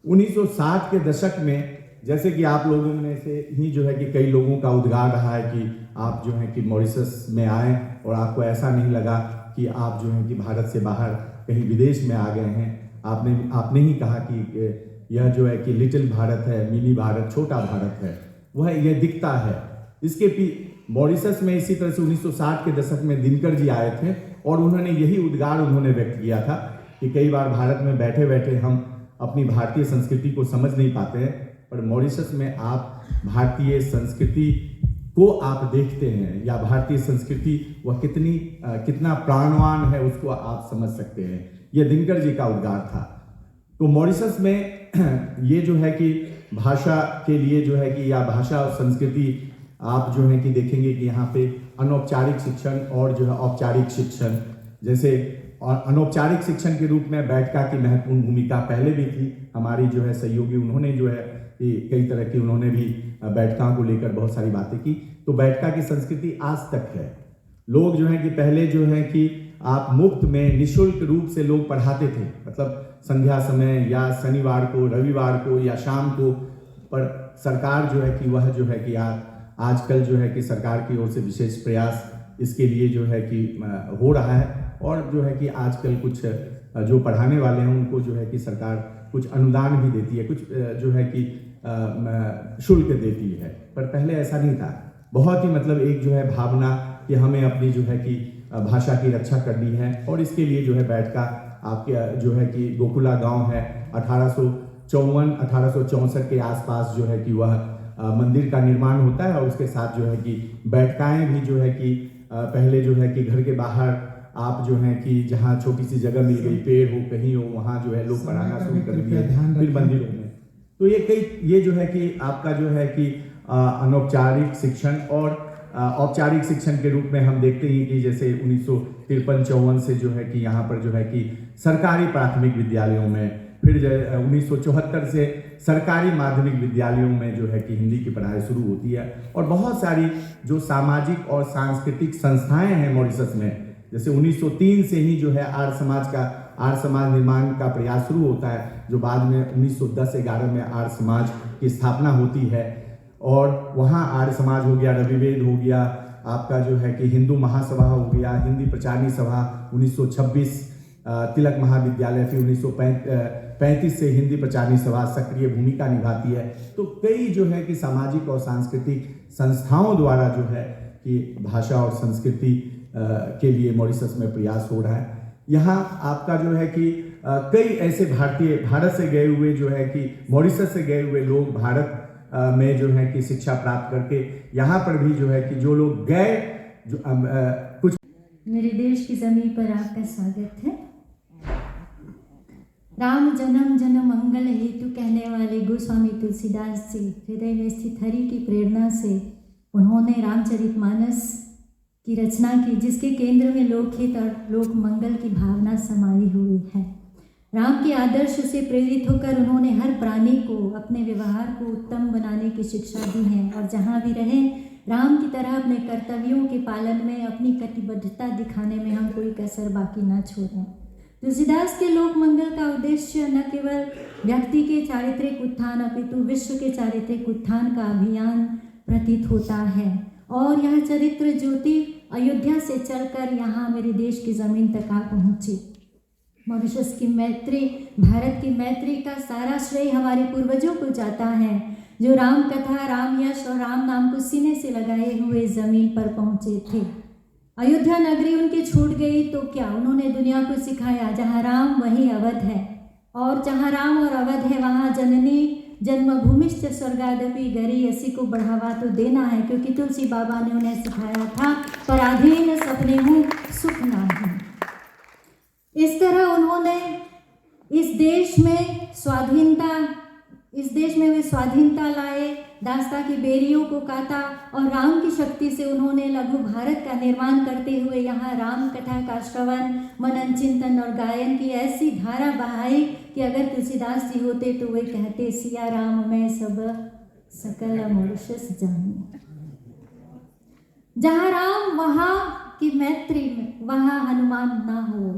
1960 के दशक में, जैसे कि आप लोगों में से ही जो है कि कई लोगों का उद्गार रहा है कि आप जो है कि मॉरिशस में आए और आपको ऐसा नहीं लगा कि आप जो है कि भारत से बाहर कहीं विदेश में आ गए हैं। आपने ही कहा कि यह जो है कि लिटिल भारत है, मिनी भारत, छोटा भारत है, वह यह दिखता है। इसके मॉरिशस में इसी तरह से 1960 के दशक में दिनकर जी आए थे और उन्होंने यही उद्गार व्यक्त किया था कि कई बार भारत में बैठे बैठे हम अपनी भारतीय संस्कृति को समझ नहीं पाते हैं, पर मॉरिशस में आप भारतीय संस्कृति को आप देखते हैं या भारतीय संस्कृति वह कितना प्राणवान है, उसको आप समझ सकते हैं। यह दिनकर जी का उद्गार था। तो मॉरिशस में ये जो है कि भाषा के लिए जो है कि या भाषा और संस्कृति, आप जो है कि देखेंगे कि यहाँ पे अनौपचारिक शिक्षण और जो है औपचारिक शिक्षण, जैसे अनौपचारिक शिक्षण के रूप में बैठका की महत्वपूर्ण भूमिका पहले भी थी। हमारी जो है सहयोगी, उन्होंने जो है कि कई तरह की उन्होंने भी बैठका को लेकर बहुत सारी बातें की। तो बैठका की संस्कृति आज तक है। लोग जो है कि पहले जो है कि आप मुफ्त में निःशुल्क रूप से लोग पढ़ाते थे, मतलब संध्या समय या शनिवार को, रविवार को या शाम को। पर सरकार जो है कि वह जो है कि आजकल जो है कि सरकार की ओर से विशेष प्रयास इसके लिए जो है कि हो रहा है और जो है कि आजकल कुछ जो पढ़ाने वाले हैं उनको जो है कि सरकार कुछ अनुदान भी देती है, कुछ जो है कि शुल्क देती है, पर पहले ऐसा नहीं था। बहुत ही मतलब एक जो है भावना कि हमें अपनी जो है कि भाषा की रक्षा करनी है, और इसके लिए जो है बैठका आपके जो है कि गोकुला गांव है 1854-1864 के आसपास जो है कि वह मंदिर का निर्माण होता है, और उसके साथ जो है कि बैठकाएँ भी जो है कि पहले जो है कि घर के बाहर आप जो है कि जहाँ छोटी सी जगह मिल गई, पेड़ हो कहीं हो, वहाँ जो है लोग पढ़ाना शुरू कर दिए, फिर मंदिरों में। तो ये जो है कि आपका जो है कि अनौपचारिक शिक्षण और औपचारिक शिक्षण के रूप में हम देखते हैं कि जैसे 1953-54 से जो है कि यहाँ पर जो है कि सरकारी प्राथमिक विद्यालयों में, फिर 1974 से सरकारी माध्यमिक विद्यालयों में जो है कि हिंदी की पढ़ाई शुरू होती है। और बहुत सारी जो सामाजिक और सांस्कृतिक संस्थाएं हैं मॉरिशस में, जैसे 1903 से ही जो है आर्य समाज निर्माण का प्रयास शुरू होता है, जो बाद में 1910-11 में आर्य समाज की स्थापना होती है। और वहाँ आर्य समाज हो गया, रविवेद हो गया, आपका जो है कि हिंदू महासभा हो गया, हिंदी प्रचारणी सभा 1926, तिलक महाविद्यालय फिर 1935 से हिंदी प्रचारणी सभा सक्रिय भूमिका निभाती है। तो कई जो है कि सामाजिक और सांस्कृतिक संस्थाओं द्वारा जो है कि भाषा और संस्कृति के लिए मॉरिशस में प्रयास हो रहा है। यहाँ आपका जो है कि कई ऐसे भारत से गए हुए जो है कि मॉरिशस से गए हुए लोग भारत में जो है कि शिक्षा प्राप्त करके यहाँ पर भी जो है कि जो लोग गए जो कुछ। मेरे देश की जमीन पर आपका स्वागत है। राम जन्म जन मंगल हेतु कहने वाले गोस्वामी तुलसीदास जी हृदय में स्थित हरि की प्रेरणा से उन्होंने रामचरितमानस की रचना की, जिसके केंद्र में लोकहित और लोक मंगल की भावना समाई हुई है। राम के आदर्श से प्रेरित होकर उन्होंने हर प्राणी को अपने व्यवहार को उत्तम बनाने की शिक्षा दी है, और जहाँ भी रहें राम की तरह अपने कर्तव्यों के पालन में अपनी कटिबद्धता दिखाने में हम कोई कसर बाकी न छोड़ें। तुलसीदास के लोक मंगल का उद्देश्य न केवल व्यक्ति के चारित्रिक उत्थान अपितु विश्व के चारित्रिक उत्थान का अभियान प्रतीत होता है, और यह चरित्र ज्योति अयोध्या से चलकर यहाँ मेरे देश की ज़मीन तक आ पहुँची। मॉरिशस की मैत्री, भारत की मैत्री का सारा श्रेय हमारे पूर्वजों को जाता है, जो राम कथा, राम यश और राम नाम को सीने से लगाए हुए ज़मीन पर पहुँचे थे। अयोध्या नगरी उनकी छूट गई तो क्या, उन्होंने दुनिया को सिखाया जहाँ राम वहीं अवध है, और जहाँ राम और अवध है वहाँ जननी जन्मभूमिश्च स्वर्गादपि गरी, इसी को बढ़ावा तो देना है, क्योंकि तुलसी बाबा ने उन्हें सिखाया था पराधीन सपने हूँ सुख नाही। इस तरह उन्होंने इस देश में वे स्वाधीनता लाए, दास्ता की बेरियों को काटा, और राम की शक्ति से उन्होंने लघु भारत का निर्माण करते हुए यहाँ राम कथा का श्रवण, मनन, चिंतन और गायन की ऐसी धारा बहाई कि अगर तुलसीदास जी होते तो वे कहते, सिया राम मैं सब सकल मॉरिशस जानू। जहाँ राम वहाँ की मैत्री में, वहाँ हनुमान ना हो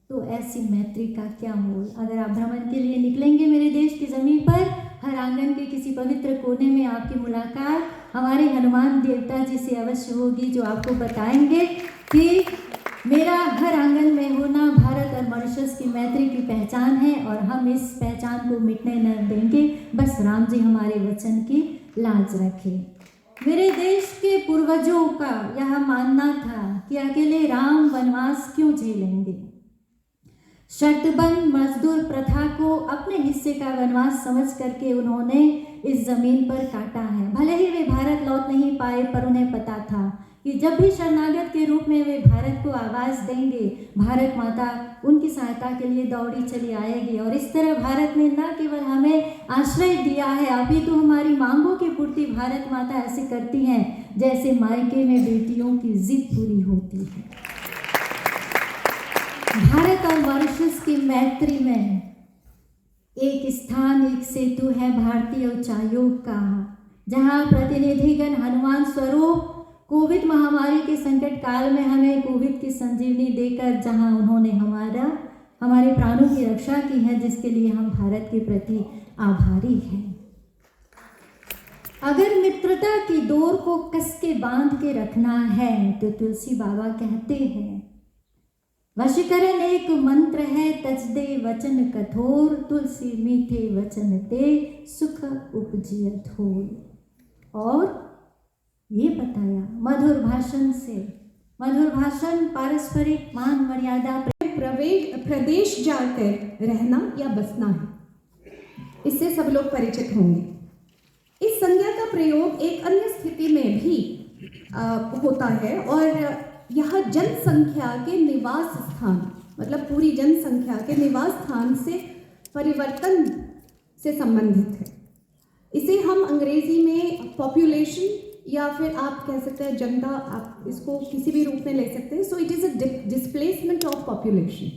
तो ऐसी मैत्री का क्या मोल। अगर आप भ्रमण के लिए निकलेंगे मेरे देश की ज़मीन पर, हर आंगन के किसी पवित्र कोने में आपकी मुलाकात हमारे हनुमान देवता जी से अवश्य होगी, जो आपको बताएंगे कि मेरा हर आंगन में होना भारत और मॉरिशस की मैत्री की पहचान है, और हम इस पहचान को मिटने न देंगे। बस राम जी हमारे वचन की लाज रखें। मेरे देश के पूर्वजों का यह मानना था कि अकेले राम वनवास क्यों झेलेंगे। शर्तबंद मजदूर प्रथा को अपने हिस्से का वनवास समझ करके उन्होंने इस जमीन पर काटा है। भले ही वे भारत लौट नहीं पाए, पर उन्हें पता था कि जब भी शरणागत के रूप में वे भारत को आवाज़ देंगे, भारत माता उनकी सहायता के लिए दौड़ी चली आएगी। और इस तरह भारत ने न केवल हमें आश्रय दिया है, अभी तो हमारी मांगों की पूर्ति भारत माता ऐसे करती हैं जैसे मायके में बेटियों की जिद पूरी होती है। भारत और मॉरिशस की मैत्री में एक स्थान, एक सेतु है भारतीय उच्चायोग का, जहां प्रतिनिधिगण हनुमान स्वरूप कोविड महामारी के संकट काल में हमें कोविड की संजीवनी देकर जहां उन्होंने हमारे प्राणों की रक्षा की है, जिसके लिए हम भारत के प्रति आभारी हैं। अगर मित्रता की डोर को कस के बांध के रखना है तो तुलसी बाबा कहते हैं, वशीकरण एक मंत्र है, तज दे वचन कठोर, तुलसी मीठे वचन ते, सुख उपजिय थोर। और ये बताया मधुर भाषण से, मधुर भाषण पारस्परिक मान मर्यादा प्रदेश जाकर रहना या बसना है, इससे सब लोग परिचित होंगे। इस संज्ञा का प्रयोग एक अन्य स्थिति में भी होता है और यह जनसंख्या के निवास स्थान, मतलब पूरी जनसंख्या के निवास स्थान से परिवर्तन से संबंधित है। इसे हम अंग्रेजी में पॉपुलेशन या फिर आप कह सकते हैं जनता, आप इसको किसी भी रूप में ले सकते हैं। So it is a displacement of population.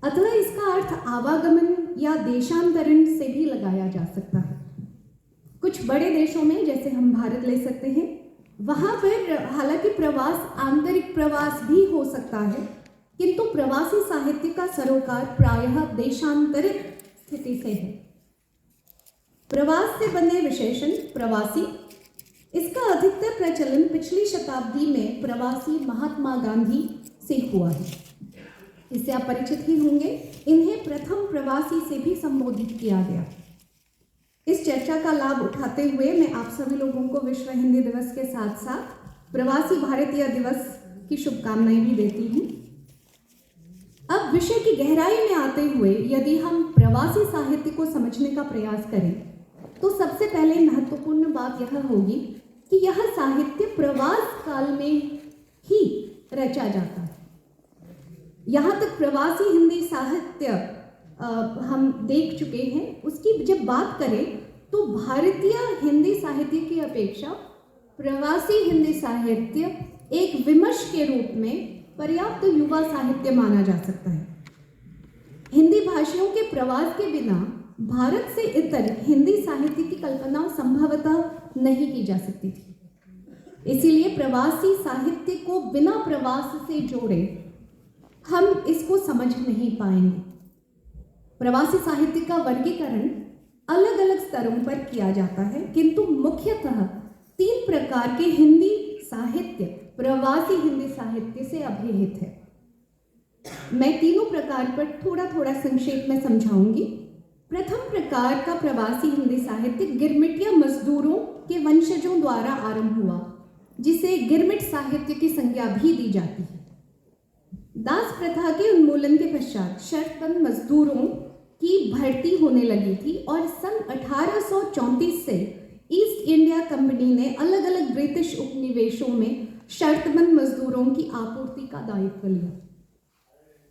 अतः इसका अर्थ आवागमन या देशांतरण से भी लगाया जा सकता है। कुछ बड़े देशों में, जैसे हम भारत ले सकते हैं, वहाँ पर हालांकि प्रवास आंतरिक प्रवास भी हो सकता है, किंतु प्रवासी साहित्य का सरोकार प्रायः देशांतरित स्थिति से है। प्रवास से बने विशेषण प्रवासी, इसका अधिकतर प्रचलन पिछली शताब्दी में प्रवासी महात्मा गांधी से हुआ है। इससे आप परिचित ही होंगे। इन्हें प्रथम प्रवासी से भी संबोधित किया गया। इस चर्चा का लाभ उठाते हुए मैं आप सभी लोगों को विश्व हिंदी दिवस के साथ साथ प्रवासी भारतीय दिवस की शुभकामनाएं भी देती हूँ। अब विषय की गहराई में आते हुए यदि हम प्रवासी साहित्य को समझने का प्रयास करें तो सबसे पहले महत्वपूर्ण बात यह होगी कि यह साहित्य प्रवास काल में ही रचा जाता है। यहाँ तक प्रवासी हिंदी साहित्य हम देख चुके हैं। उसकी जब बात करें तो भारतीय हिंदी साहित्य की अपेक्षा प्रवासी हिंदी साहित्य एक विमर्श के रूप में पर्याप्त युवा साहित्य माना जा सकता है। हिंदी भाषियों के प्रवास के बिना भारत से इतर हिंदी साहित्य की कल्पना संभवतः नहीं की जा सकती थी। इसीलिए प्रवासी साहित्य को बिना प्रवास से जोड़े हम इसको समझ नहीं पाएंगे। प्रवासी साहित्य का वर्गीकरण अलग अलग स्तरों पर किया जाता है, किंतु मुख्यतः 3 प्रकार के हिंदी साहित्य प्रवासी हिंदी साहित्य से अभिहित है। मैं तीनों प्रकार पर थोड़ा थोड़ा संक्षेप में समझाऊंगी। प्रथम प्रकार का प्रवासी हिंदी साहित्य गिरमिटिया मजदूरों के वंशजों द्वारा आरंभ हुआ, जिसे गिरमिट साहित्य की संज्ञा भी दी जाती है। दास प्रथा के उन्मूलन के पश्चात शर्तबंद मजदूरों की भर्ती होने लगी थी और सन 1834 से ईस्ट इंडिया कंपनी ने अलग अलग ब्रिटिश उपनिवेशों में शर्तबंद मजदूरों की आपूर्ति का दायित्व लिया।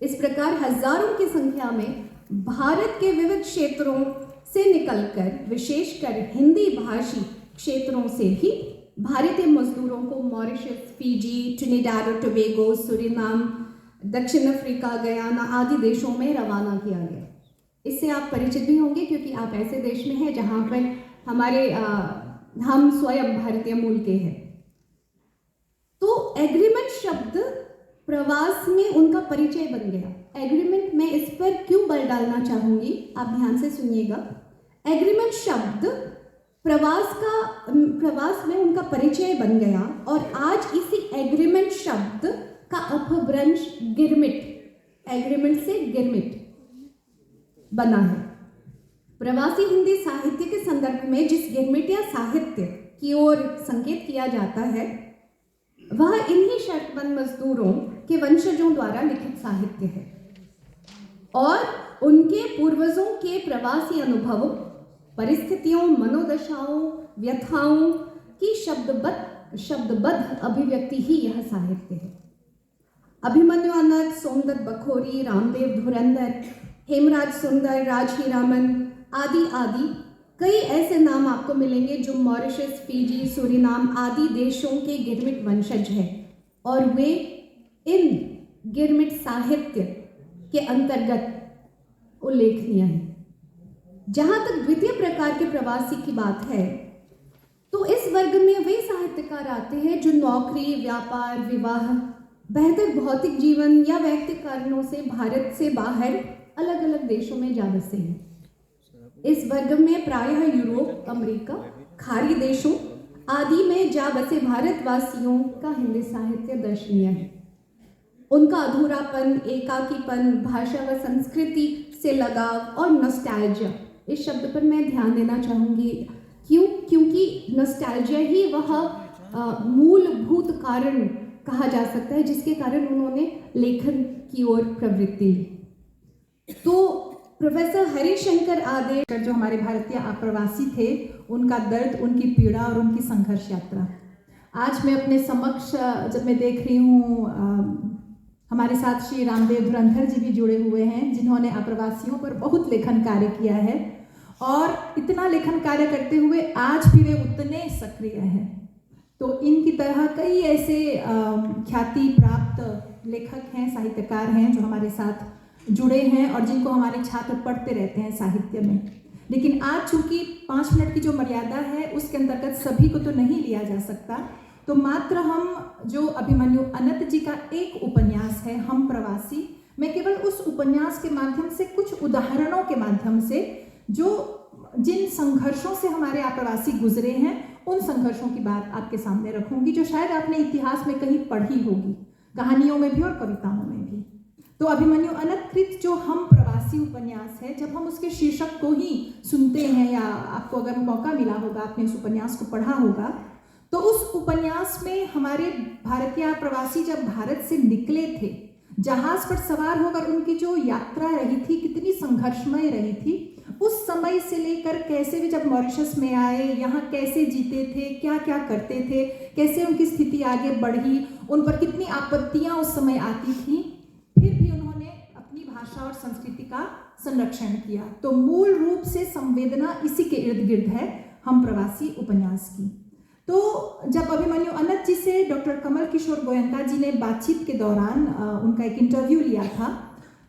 इस प्रकार हजारों की संख्या में भारत के विविध क्षेत्रों से निकलकर विशेषकर हिंदी भाषी क्षेत्रों से भी भारतीय मजदूरों को मॉरिशस, फिजी, ट्रिनिडाड और टोबैगो, सूरीनाम, दक्षिण अफ्रीका, गयाना आदि देशों में रवाना किया गया। इससे आप परिचित भी होंगे क्योंकि आप ऐसे देश में हैं जहाँ पर हम स्वयं भारतीय मूल के हैं। तो एग्रीमेंट शब्द प्रवास में उनका परिचय बन गया। एग्रीमेंट, मैं इस पर क्यों बल डालना चाहूँगी, आप ध्यान से सुनिएगा। एग्रीमेंट शब्द प्रवास में उनका परिचय बन गया और आज इसी एग्रीमेंट शब्द का अपभ्रंश गिरमिट, एग्रीमेंट से गिरमिट बना है। प्रवासी हिंदी साहित्य के संदर्भ में जिस गिरमिटिया साहित्य की ओर संकेत किया जाता है वह इन्हीं शर्तबंद मजदूरों के वंशजों द्वारा लिखित साहित्य है और उनके पूर्वजों के प्रवासी अनुभवों, परिस्थितियों, मनोदशाओं, व्यथाओं की शब्दबद्ध अभिव्यक्ति ही यह साहित्य है। अभिमन्यु अनंत, सोमदत्त बखोरी, रामदेव धुरंधर, हेमराज सुंदर, राज हीरामन आदि आदि कई ऐसे नाम आपको मिलेंगे जो मॉरिशस, फिजी, सूरीनाम आदि देशों के गिरमिट वंशज हैं और वे इन गिरमिट साहित्य के अंतर्गत उल्लेखनीय हैं। जहाँ तक द्वितीय प्रकार के प्रवासी की बात है तो इस वर्ग में वे साहित्यकार आते हैं जो नौकरी, व्यापार, विवाह, बेहतर भौतिक जीवन या व्यक्तिगत कारणों से भारत से बाहर अलग अलग देशों में जा बसे हैं। इस वर्ग में प्रायः यूरोप, अमेरिका, खाड़ी देशों आदि में जा बसे भारतवासियों का हिंदी साहित्य दर्शनीय है। उनका अधूरापन, एकाकीपन, भाषा व संस्कृति से लगाव और नॉस्टैल्जिया, इस शब्द पर मैं ध्यान देना चाहूँगी। क्योंकि नॉस्टैल्जिया ही वह मूलभूत कारण कहा जा सकता है जिसके कारण उन्होंने लेखन की ओर प्रवृत्ति ली। तो प्रोफेसर हरिशंकर आदेश जो हमारे भारतीय आप्रवासी थे, उनका दर्द, उनकी पीड़ा और उनकी संघर्ष यात्रा आज मैं अपने समक्ष जब मैं देख रही हूँ, हमारे साथ श्री रामदेव धुरंधर जी भी जुड़े हुए हैं जिन्होंने आप्रवासियों पर बहुत लेखन कार्य किया है और इतना लेखन कार्य करते हुए आज भी वे उतने सक्रिय हैं। तो इनकी तरह कई ऐसे ख्याति प्राप्त लेखक हैं, साहित्यकार हैं जो हमारे साथ जुड़े हैं और जिनको हमारे छात्र पढ़ते रहते हैं साहित्य में। लेकिन आज चूंकि 5 मिनट की जो मर्यादा है उसके अंतर्गत सभी को तो नहीं लिया जा सकता, तो मात्र हम जो अभिमन्यु अनंत जी का एक उपन्यास है हम प्रवासी, मैं केवल उस उपन्यास के माध्यम से, कुछ उदाहरणों के माध्यम से जो जिन संघर्षों से हमारे आप्रवासी गुजरे हैं उन संघर्षों की बात आपके सामने रखूंगी जो शायद आपने इतिहास में कहीं पढ़ी होगी, कहानियों में भी और कविताओं में भी। तो अभिमन्यु अनंत कृत जो हम प्रवासी उपन्यास है, जब हम उसके शीर्षक को ही सुनते हैं या आपको अगर मौका मिला होगा, आपने उस उपन्यास को पढ़ा होगा, तो उस उपन्यास में हमारे भारतीय प्रवासी जब भारत से निकले थे, जहाज पर सवार होकर उनकी जो यात्रा रही थी कितनी संघर्षमय रही थी, उस समय से लेकर कैसे वे जब मॉरिशस में आए, यहाँ कैसे जीते थे, क्या क्या करते थे, कैसे उनकी स्थिति आगे बढ़ी, उन पर कितनी आपत्तियां उस समय आती थी, फिर भी उन्होंने अपनी भाषा और संस्कृति का संरक्षण किया। तो मूल रूप से संवेदना इसी के इर्द गिर्द है हम प्रवासी उपन्यास की। तो जब अभिमन्यु अनंत जी से डॉक्टर कमल किशोर गोयनका जी ने बातचीत के दौरान उनका एक इंटरव्यू लिया था,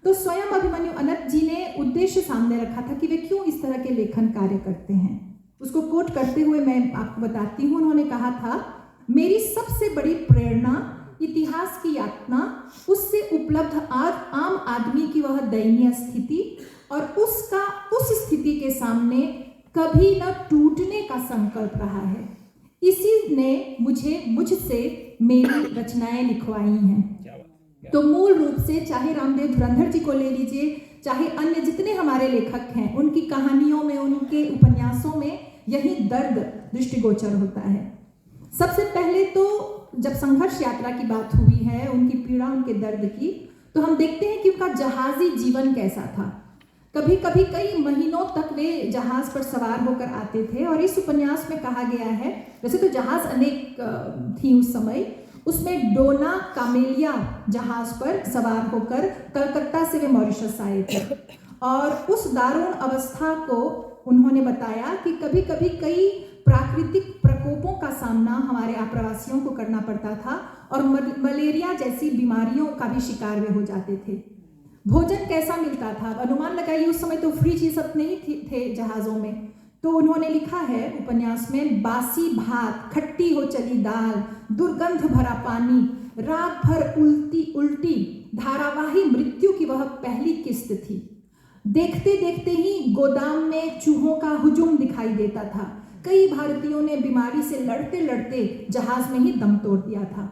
तो स्वयं अभिमन्यु अनंत जी ने उद्देश्य सामने रखा था कि वे क्यों इस तरह के लेखन कार्य करते हैं। उसको कोट करते हुए मैं आपको बताती हूँ, उन्होंने कहा था, मेरी सबसे बड़ी प्रेरणा इतिहास की यातना, उससे उपलब्ध आम आदमी की वह दयनीय स्थिति और उसका उस स्थिति के सामने कभी न टूटने का संकल्प रहा है। इसी ने मुझसे मेरी रचनाएं लिखवाई हैं। तो मूल रूप से चाहे रामदेव धुरंधर जी को ले लीजिए, चाहे अन्य जितने हमारे लेखक हैं, उनकी कहानियों में, उनके उपन्यासों में यही दर्द दृष्टिगोचर होता है। सबसे पहले तो जब संघर्ष यात्रा की बात हुई है, उनकी पीड़ा, उनके दर्द की, तो हम देखते हैं कि उनका जहाजी जीवन कैसा था। कभी कभी कई महीनों तक वे जहाज पर सवार होकर आते थे और इस उपन्यास में कहा गया है, वैसे तो जहाज अनेक थी उस समय, उसमें डोना कामेलिया जहाज पर सवार होकर कलकत्ता से वे मॉरिशस आए थे और उस दारुण अवस्था को उन्होंने बताया कि कभी कभी कई प्राकृतिक प्रकोपों का सामना हमारे आप्रवासियों को करना पड़ता था और मलेरिया जैसी बीमारियों का भी शिकार वे हो जाते थे। भोजन कैसा मिलता था, अनुमान लगाइए, उस समय तो फ्रिज ये सब नहीं थे जहाज़ों में। तो उन्होंने लिखा है उपन्यास में, बासी भात, खट्टी हो चली दाल, दुर्गंध भरा पानी, रात भर उल्टी धारावाही मृत्यु की वह पहली किस्त थी। देखते देखते ही गोदाम में चूहों का हुजूम दिखाई देता था। कई भारतीयों ने बीमारी से लड़ते लड़ते जहाज में ही दम तोड़ दिया था।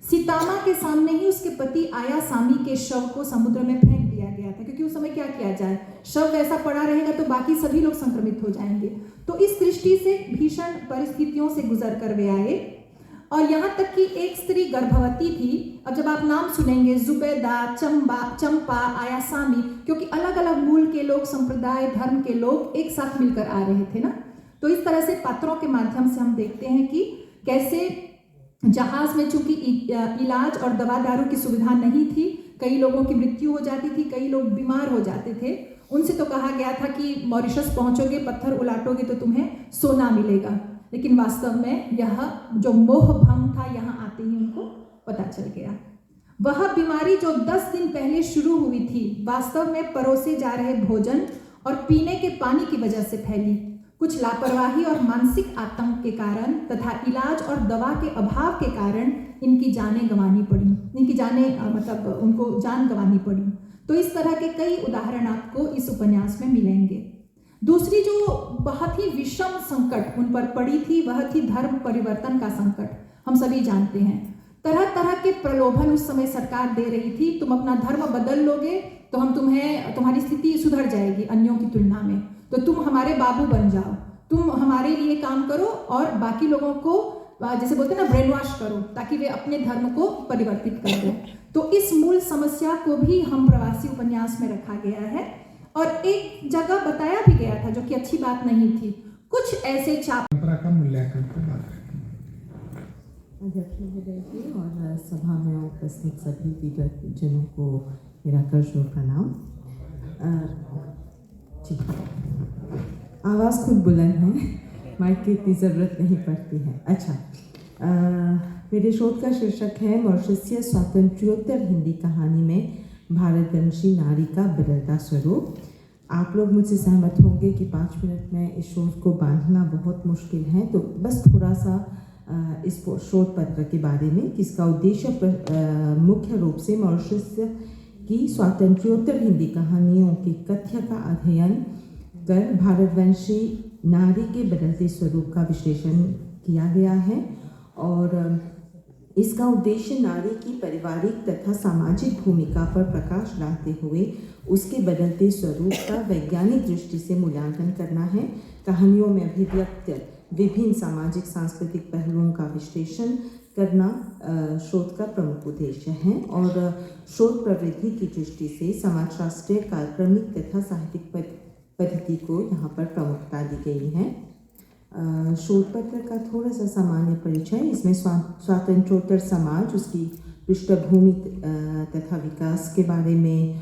सीतामा के सामने ही उसके पति आया सामी के शव को समुद्र में फेंक दिया गया था, क्योंकि उस समय क्या किया जाए, शव वैसा पड़ा रहेगा तो बाकी सभी लोग संक्रमित हो जाएंगे। तो इस दृष्टि से भीषण परिस्थितियों से गुजर कर वे आए और यहाँ तक कि एक स्त्री गर्भवती थी। अब जब आप नाम सुनेंगे, जुबैदा, चंपा, आया सामी, क्योंकि अलग अलग मूल के लोग, संप्रदाय, धर्म के लोग एक साथ मिलकर आ रहे थे ना। तो इस तरह से पात्रों के माध्यम से हम देखते हैं कि कैसे जहाज में चूंकि इलाज और दवा दारू की सुविधा नहीं थी, कई लोगों की मृत्यु हो जाती थी, कई लोग बीमार हो जाते थे। उनसे तो कहा गया था कि मॉरिशस पहुंचोगे, पत्थर उलाटोगे तो तुम्हें सोना मिलेगा, लेकिन वास्तव में यह जो मोह भंग था यहाँ आते ही उनको पता चल गया। वह बीमारी जो 10 दिन पहले शुरू हुई थी, वास्तव में परोसे जा रहे भोजन और पीने के पानी की वजह से फैली। कुछ लापरवाही और मानसिक आतंक के कारण तथा इलाज और दवा के अभाव के कारण इनकी जानें गंवानी पड़ी, उनको जान गंवानी पड़ी। तो इस तरह के कई उदाहरण आपको इस उपन्यास में मिलेंगे। दूसरी जो बहुत ही विषम संकट उन पर पड़ी थी, वह थी धर्म परिवर्तन का संकट। हम सभी जानते हैं, तरह तरह के प्रलोभन उस समय सरकार दे रही थी। तुम अपना धर्म बदल लोगे तो हम तुम्हारी स्थिति सुधर जाएगी अन्यों की तुलना में, तो तुम हमारे बाबू बन जाओ, तुम हमारे लिए काम करो और बाकी लोगों को जैसे बोलते हैं ना ब्रेन वॉश करो, ताकि वे अपने धर्म को परिवर्तित कर दें। तो इस मूल समस्या को भी हम प्रवासी उपन्यास में रखा गया है और एक जगह बताया भी गया था जो कि अच्छी बात नहीं थी। कुछ ऐसे परंपरा का मूल्यांकन पर बात करेंगे। अध्यक्ष महोदय जी और सभा में उपस्थित सभी विद्वज्जनों को मेरा करजोर प्रणाम। जी, आवाज़ खुद बुलंद है, माइक की इतनी ज़रूरत नहीं पड़ती है। अच्छा, मेरे शोध का शीर्षक है मॉरिशसीय स्वातंत्र्योत्तर हिंदी कहानी में भारतवंशी नारी का बदलता स्वरूप। आप लोग मुझसे सहमत होंगे कि 5 मिनट में इस शोध को बांधना बहुत मुश्किल है, तो बस थोड़ा सा इस शोध पत्र के बारे में, जिसका उद्देश्य मुख्य रूप से मॉरिशस की स्वातंत्र्योत्तर हिंदी कहानियों के कथ्य का अध्ययन कर भारतवंशी नारी के बदलते स्वरूप का विश्लेषण किया गया है और इसका उद्देश्य नारी की पारिवारिक तथा सामाजिक भूमिका पर प्रकाश डालते हुए उसके बदलते स्वरूप का वैज्ञानिक दृष्टि से मूल्यांकन करना है। कहानियों में अभिव्यक्त विभिन्न सामाजिक सांस्कृतिक पहलुओं का विश्लेषण करना शोध का प्रमुख उद्देश्य है और शोध प्रवृत्ति की दृष्टि से समाजशास्त्रीय कालक्रमिक तथा साहित्यिक पद्धति को यहाँ पर प्रमुखता दी गई है। शोध पत्र का थोड़ा सा सामान्य परिचय, इसमें स्वातंत्र्योत्तर समाज, उसकी पृष्ठभूमि तथा विकास के बारे में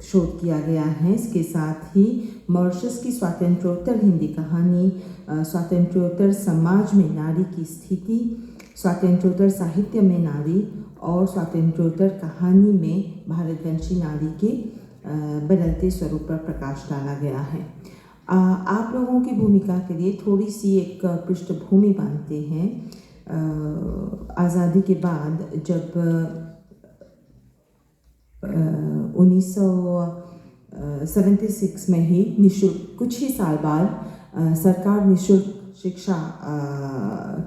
शोध किया गया है। इसके साथ ही मॉरिशस की स्वातंत्र्योत्तर हिंदी कहानी, स्वातंत्र्योत्तर समाज में नारी की स्थिति, स्वातंत्र्योत्तर साहित्य में नारी और स्वातंत्र्योत्तर कहानी में भारतवंशी नारी के बदलते स्वरूप पर प्रकाश डाला गया है। आप लोगों की भूमिका के लिए थोड़ी सी एक पृष्ठभूमि बांधते हैं। आज़ादी के बाद जब 1976 में ही निःशुल्क, कुछ ही साल बाद सरकार निःशुल्क शिक्षा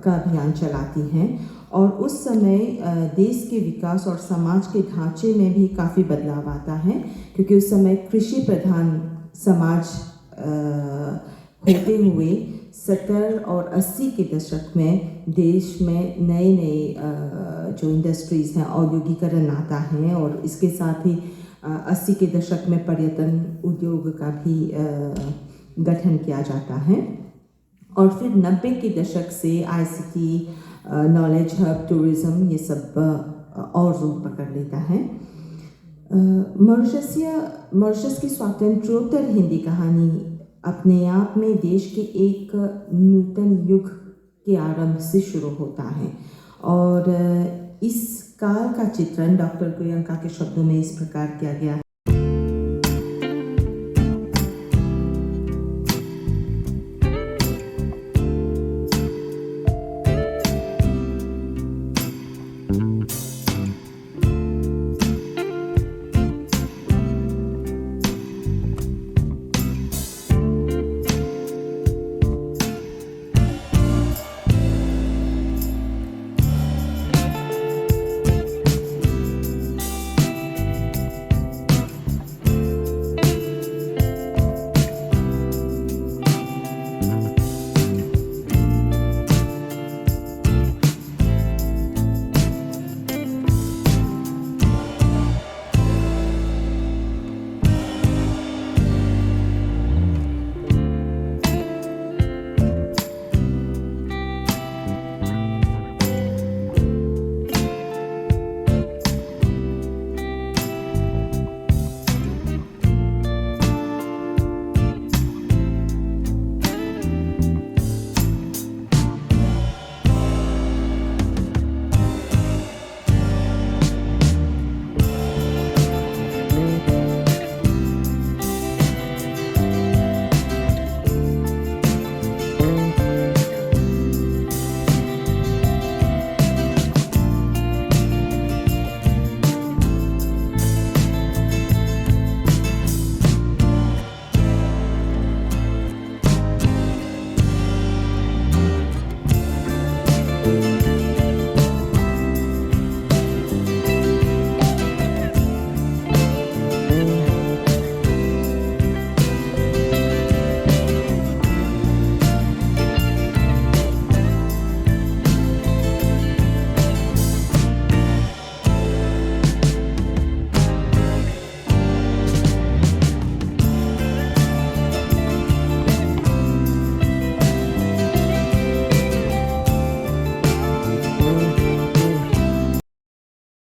का अभियान चलाती है और उस समय देश के विकास और समाज के ढांचे में भी काफ़ी बदलाव आता है, क्योंकि उस समय कृषि प्रधान समाज होते हुए 70 और 80 के दशक में देश में नए नए जो इंडस्ट्रीज़ हैं, औद्योगिकरण आता है और इसके साथ ही 80 के दशक में पर्यटन उद्योग का भी गठन किया जाता है और फिर 90 के दशक से ICT, नॉलेज हब, टूरिज़्म, ये सब और जोर पकड़ लेता है। मॉरिशस की स्वातंत्र्योत्तर हिंदी कहानी अपने आप में देश के एक नूतन युग के आरंभ से शुरू होता है और इस काल का चित्रण डॉक्टर गोयनका के शब्दों में इस प्रकार किया गया है।